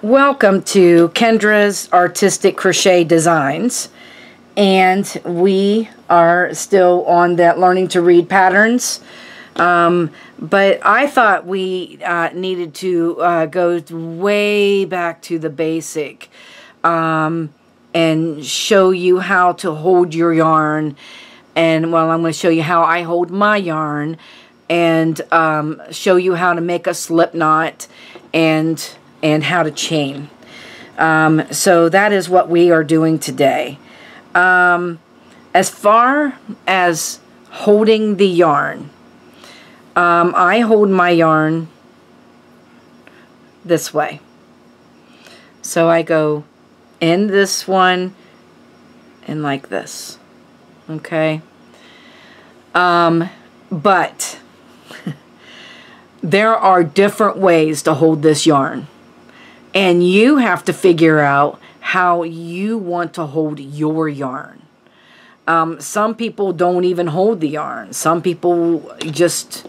Welcome to Kendra's Artistic Crochet Designs, and we are still on that learning to read patterns, but I thought we needed to go way back to the basic and show you how to hold your yarn. And well, I'm going to show you how I hold my yarn, and show you how to make a slip knot and how to chain. So that is what we are doing today. As far as holding the yarn, I hold my yarn this way. So I go in this one and like this. Okay? But there are different ways to hold this yarn. And you have to figure out how you want to hold your yarn. Some people don't even hold the yarn. Some people just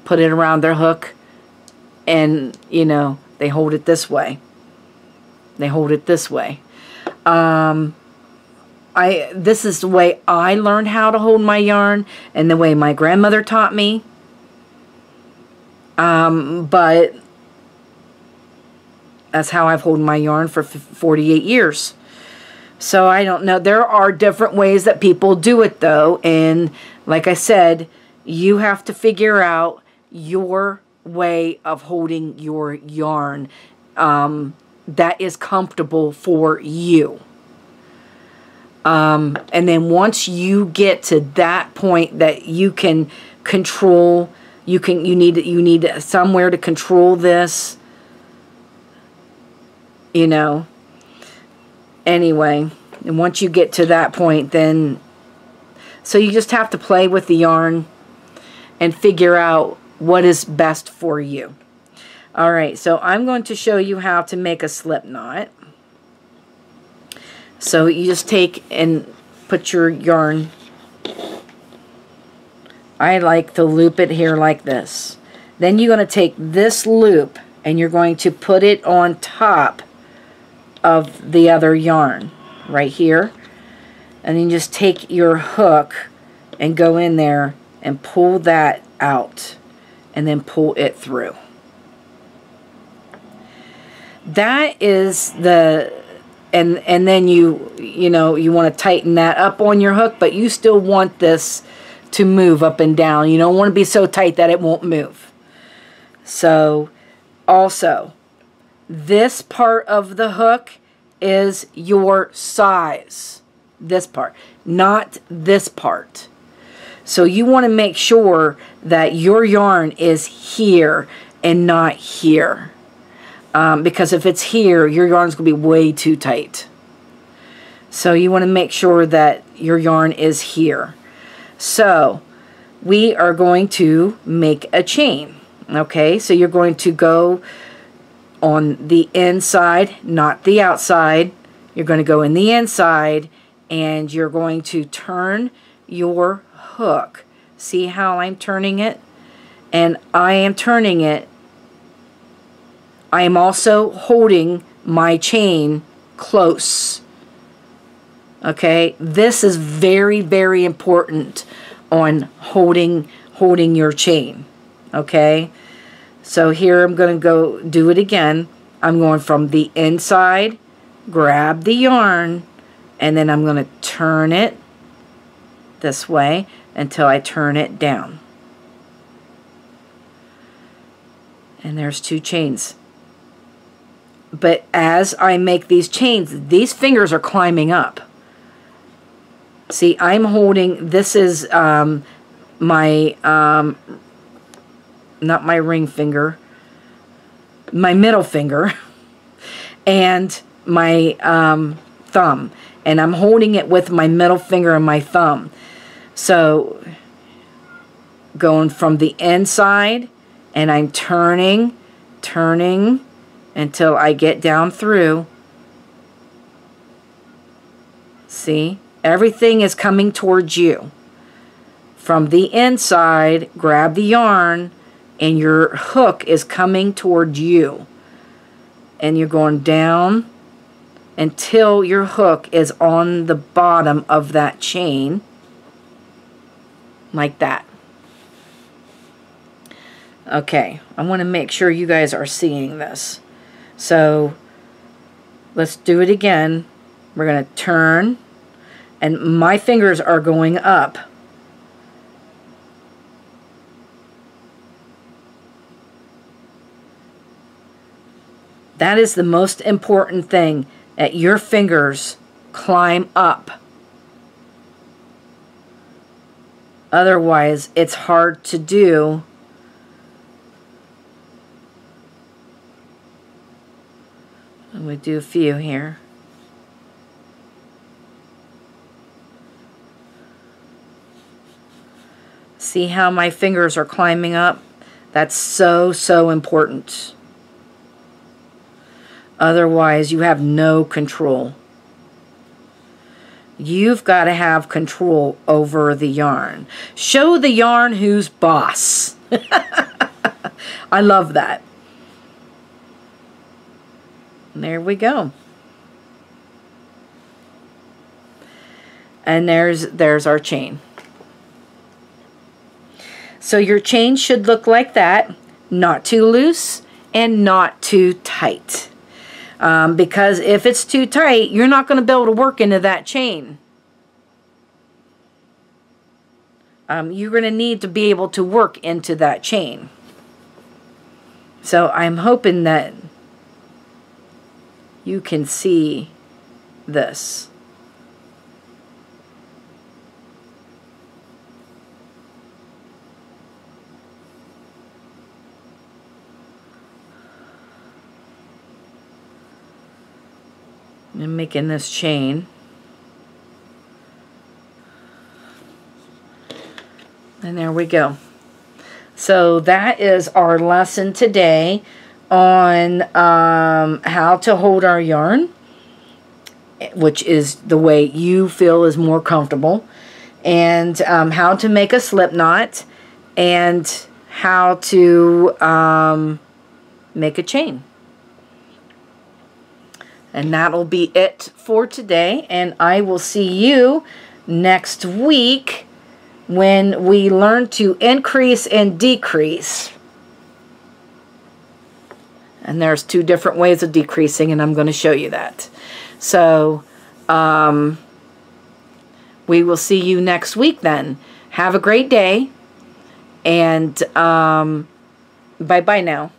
put it around their hook and, you know, they hold it this way. They hold it this way. This is the way I learned how to hold my yarn and the way my grandmother taught me. But that's how I've held my yarn for 48 years. So I don't know. There are different ways that people do it, though. And like I said, you have to figure out your way of holding your yarn that is comfortable for you. And then once you get to that point that you can control, you need somewhere to control this. You know, anyway, and once you get to that point, then, so you just have to play with the yarn and figure out what is best for you. All right, so I'm going to show you how to make a slip knot. So you just take and put your yarn, I like to loop it here like this. Then you're going to take this loop and you're going to put it on top of the other yarn right here, and then just take your hook and go in there and pull that out and then pull it through. That is the and then you know you want to tighten that up on your hook, but you still want this to move up and down. You don't want to be so tight that it won't move. So also, this part of the hook is your size. This part, not this part. So you want to make sure that your yarn is here and not here. Because if it's here, your yarn's going to be way too tight. So you want to make sure that your yarn is here. So we are going to make a chain. Okay, so you're going to go on the inside, not the outside. You're going to go in the inside and you're going to turn your hook. See how I'm turning it? And I am turning it. I am also holding my chain close. Okay, this is very, very important on holding your chain. Okay, so here I'm going to go do it again. I'm going from the inside, grab the yarn, and then I'm going to turn it this way until I turn it down. And there's two chains. But as I make these chains, these fingers are climbing up. See, I'm holding, this is my, not my ring finger, my middle finger, and my thumb. And I'm holding it with my middle finger and my thumb. So, going from the inside, and I'm turning until I get down through. See? Everything is coming towards you. From the inside, grab the yarn, and your hook is coming towards you. and you're going down until your hook is on the bottom of that chain, like that. Okay, I want to make sure you guys are seeing this. So let's do it again. We're going to turn, and my fingers are going up. That is the most important thing, that your fingers climb up. Otherwise, it's hard to do. And we do a few here. See how my fingers are climbing up? That's so, so important. Otherwise, you have no control. You've got to have control over the yarn. Show the yarn who's boss. I love that. And there we go. And there's our chain. So your chain should look like that. Not too loose and not too tight. Because if it's too tight, you're not going to be able to work into that chain. You're going to need to be able to work into that chain. So I'm hoping that you can see this. I'm making this chain. And there we go. So that is our lesson today on how to hold our yarn, which is the way you feel is more comfortable, and how to make a slip knot, and how to make a chain. And that'll be it for today, and I will see you next week when we learn to increase and decrease. And there's 2 different ways of decreasing, and I'm going to show you that. So we will see you next week then. Have a great day, and bye-bye now.